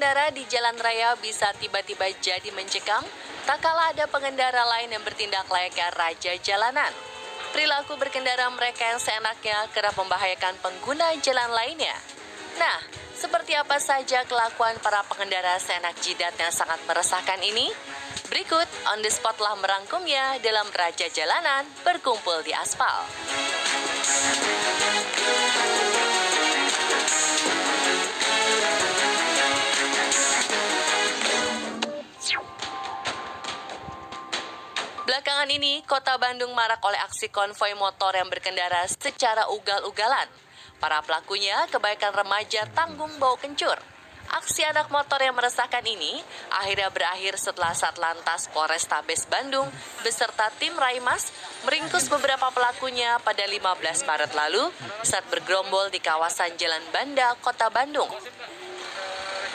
pengendara di jalan raya bisa tiba-tiba jadi mencekam, tak kalah ada pengendara lain yang bertindak layaknya raja jalanan. Perilaku berkendara mereka yang seenaknya kerap membahayakan pengguna jalan lainnya. Nah, seperti apa saja kelakuan para pengendara seenak jidat yang sangat meresahkan ini? Berikut On The Spot telah merangkumnya dalam Raja Jalanan Berkumpul di Aspal. Belakangan ini, kota Bandung marak oleh aksi konvoi motor yang berkendara secara ugal-ugalan. Para pelakunya kebanyakan remaja tanggung bau kencur. Aksi anak motor yang meresahkan ini akhirnya berakhir setelah Satlantas Polrestabes Bandung beserta tim Raimas meringkus beberapa pelakunya pada 15 Maret lalu saat bergerombol di kawasan Jalan Banda, Kota Bandung.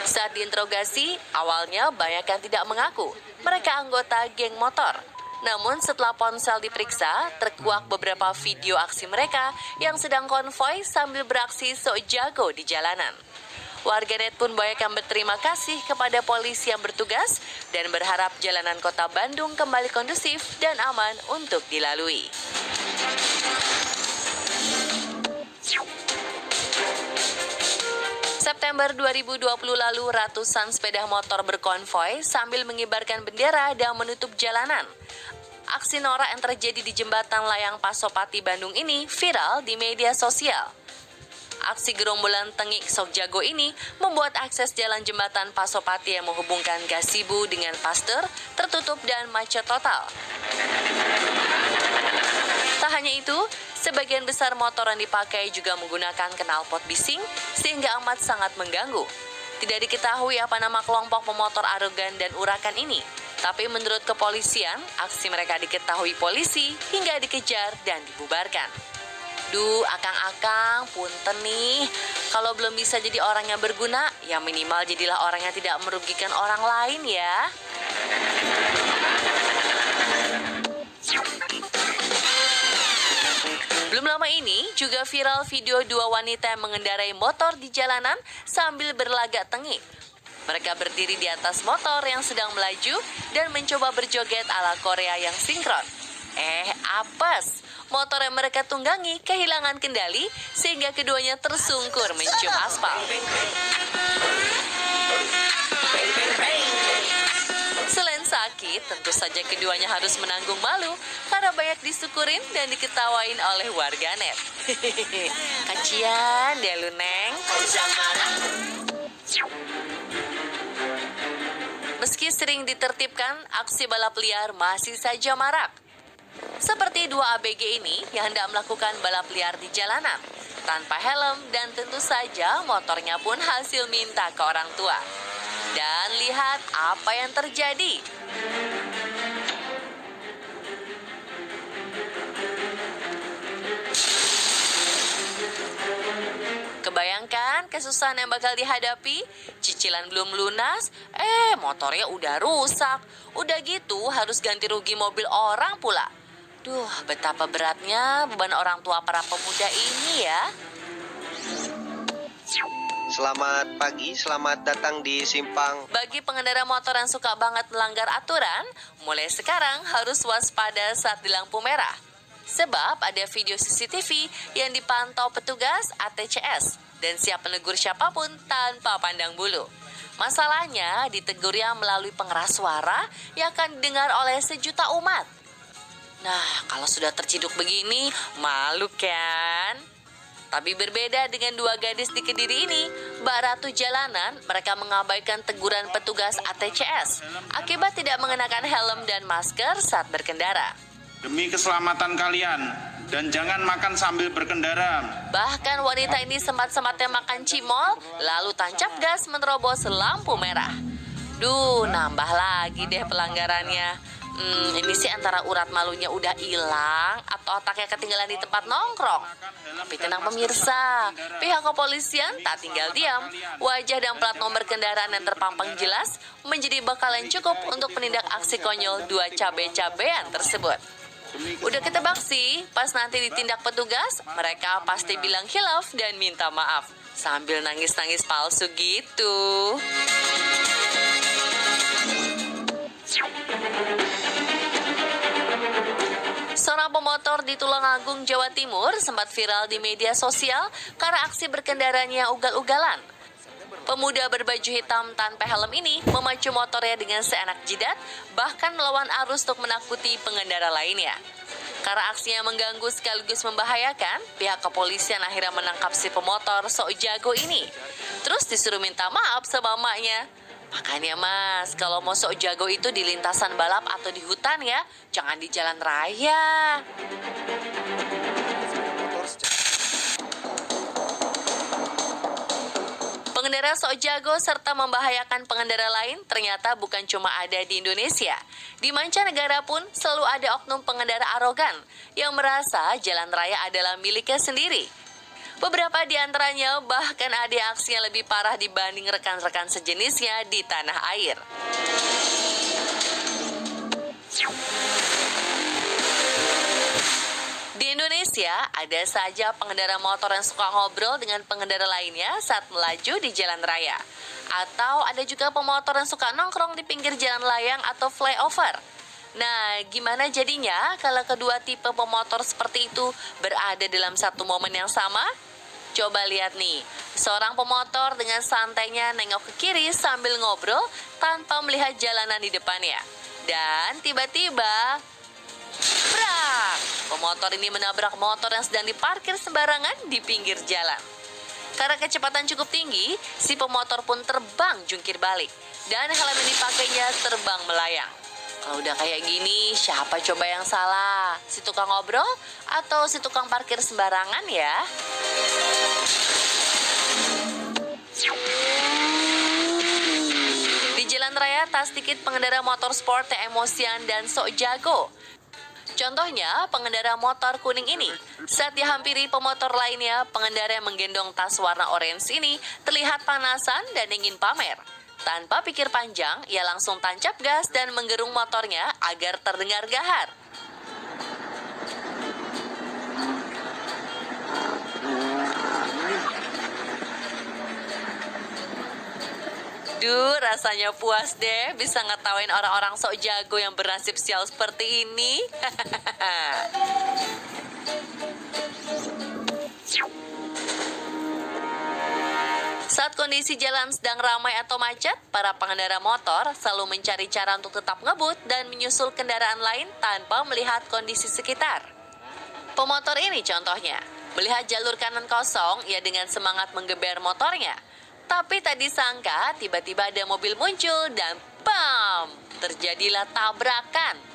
Saat diinterogasi, awalnya banyak yang tidak mengaku mereka anggota geng motor. Namun setelah ponsel diperiksa, terkuak beberapa video aksi mereka yang sedang konvoi sambil beraksi sok jago di jalanan. Warganet pun banyak yang berterima kasih kepada polisi yang bertugas dan berharap jalanan kota Bandung kembali kondusif dan aman untuk dilalui. September 2020 lalu, ratusan sepeda motor berkonvoi sambil mengibarkan bendera dan menutup jalanan. Aksi norak yang terjadi di jembatan layang Pasopati Bandung ini viral di media sosial. Aksi gerombolan tengik sok jago ini membuat akses jalan jembatan Pasopati yang menghubungkan Gasibu dengan Pasteur tertutup dan macet total. Tak hanya itu, sebagian besar motor yang dipakai juga menggunakan knalpot bising sehingga amat sangat mengganggu. Tidak diketahui apa nama kelompok pemotor arogan dan urakan ini. Tapi menurut kepolisian, aksi mereka diketahui polisi hingga dikejar dan dibubarkan. Duh, akang-akang, punten nih. Kalau belum bisa jadi orang yang berguna, ya minimal jadilah orang yang tidak merugikan orang lain ya. Belum lama ini juga viral video dua wanita yang mengendarai motor di jalanan sambil berlagak tengik. Mereka berdiri di atas motor yang sedang melaju dan mencoba berjoget ala Korea yang sinkron. Apes! Motor yang mereka tunggangi kehilangan kendali sehingga keduanya tersungkur mencium aspal. Selain sakit, tentu saja keduanya harus menanggung malu karena banyak disyukurin dan diketawain oleh warganet. Kacian deh lu, Neng. Meski sering ditertibkan, aksi balap liar masih saja marak. Seperti dua ABG ini yang hendak melakukan balap liar di jalanan, tanpa helm dan tentu saja motornya pun hasil minta ke orang tua. Dan lihat apa yang terjadi. Kebayangkan kesusahan yang bakal dihadapi, cicilan belum lunas, motornya udah rusak. Udah gitu harus ganti rugi mobil orang pula. Duh, betapa beratnya beban orang tua para pemuda ini ya. Selamat pagi, selamat datang di Simpang. Bagi pengendara motor yang suka banget melanggar aturan, mulai sekarang harus waspada saat di lampu merah. Sebab ada video CCTV yang dipantau petugas ATCS dan siap menegur siapapun tanpa pandang bulu. Masalahnya ditegurnya melalui pengeras suara yang akan didengar oleh sejuta umat. Nah, kalau sudah terciduk begini, malu kan? Tapi berbeda dengan dua gadis di Kediri ini, Mbak Ratu jalanan, mereka mengabaikan teguran petugas ATCS akibat tidak mengenakan helm dan masker saat berkendara. Demi keselamatan kalian, dan jangan makan sambil berkendara. Bahkan wanita ini sempat-sempatnya makan cimol, lalu tancap gas menerobos lampu merah. Duh, nambah lagi deh pelanggarannya. Ini sih antara urat malunya udah hilang atau otaknya ketinggalan di tempat nongkrong. Tapi tenang pemirsa, pihak kepolisian tak tinggal diam. Wajah dan plat nomor kendaraan yang terpampang jelas menjadi bekal yang cukup untuk menindak aksi konyol dua cabe-cabean tersebut. Udah ketebak sih, pas nanti ditindak petugas, mereka pasti bilang hilaf dan minta maaf. Sambil nangis-nangis palsu gitu. Seorang pemotor di Tulungagung, Jawa Timur sempat viral di media sosial karena aksi berkendaranya ugal-ugalan. Pemuda berbaju hitam tanpa helm ini memacu motornya dengan seenak jidat, bahkan melawan arus untuk menakuti pengendara lainnya. Karena aksinya mengganggu sekaligus membahayakan, pihak kepolisian akhirnya menangkap si pemotor sok jago ini. Terus disuruh minta maaf sama emaknya. Makanya mas, kalau mau sok jago itu di lintasan balap atau di hutan ya, jangan di jalan raya. Pengendara sok jago serta membahayakan pengendara lain ternyata bukan cuma ada di Indonesia. Di mancanegara pun selalu ada oknum pengendara arogan yang merasa jalan raya adalah miliknya sendiri. Beberapa di antaranya bahkan ada yang aksinya lebih parah dibanding rekan-rekan sejenisnya di tanah air. Di Indonesia, ada saja pengendara motor yang suka ngobrol dengan pengendara lainnya saat melaju di jalan raya. Atau ada juga pemotor yang suka nongkrong di pinggir jalan layang atau flyover. Nah, gimana jadinya kalau kedua tipe pemotor seperti itu berada dalam satu momen yang sama? Coba lihat nih, seorang pemotor dengan santainya nengok ke kiri sambil ngobrol tanpa melihat jalanan di depannya. Dan tiba-tiba, brak! Pemotor ini menabrak motor yang sedang diparkir sembarangan di pinggir jalan. Karena kecepatan cukup tinggi, si pemotor pun terbang jungkir balik. Dan helm yang dipakainya terbang melayang. Kalau udah kayak gini, siapa coba yang salah? Si tukang ngobrol atau si tukang parkir sembarangan ya? Di jalan raya, tak sedikit pengendara motor sport yang emosian dan sok jago. Contohnya, pengendara motor kuning ini. Saat dihampiri pemotor lainnya, pengendara yang menggendong tas warna orange ini terlihat panasan dan ingin pamer. Tanpa pikir panjang, ia langsung tancap gas dan menggerung motornya agar terdengar gahar. Duh, rasanya puas deh bisa ngetawain orang-orang sok jago yang bernasib sial seperti ini. Saat kondisi jalan sedang ramai atau macet, para pengendara motor selalu mencari cara untuk tetap ngebut dan menyusul kendaraan lain tanpa melihat kondisi sekitar. Pemotor ini contohnya, melihat jalur kanan kosong, ia dengan semangat menggeber motornya. Tapi tak disangka, tiba-tiba ada mobil muncul dan bam! Terjadilah tabrakan.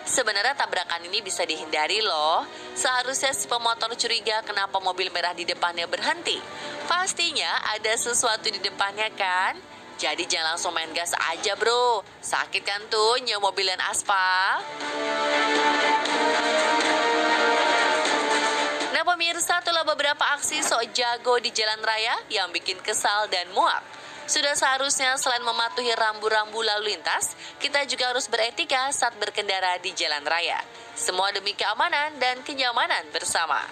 Sebenarnya tabrakan ini bisa dihindari loh. Seharusnya si pemotor curiga kenapa mobil merah di depannya berhenti. Pastinya ada sesuatu di depannya kan? Jadi jangan langsung main gas aja bro. Sakit kan tuh nyewa mobilan aspal. Nah pemirsa, itulah beberapa aksi sok jago di jalan raya yang bikin kesal dan muak. Sudah seharusnya selain mematuhi rambu-rambu lalu lintas, kita juga harus beretika saat berkendara di jalan raya. Semua demi keamanan dan kenyamanan bersama.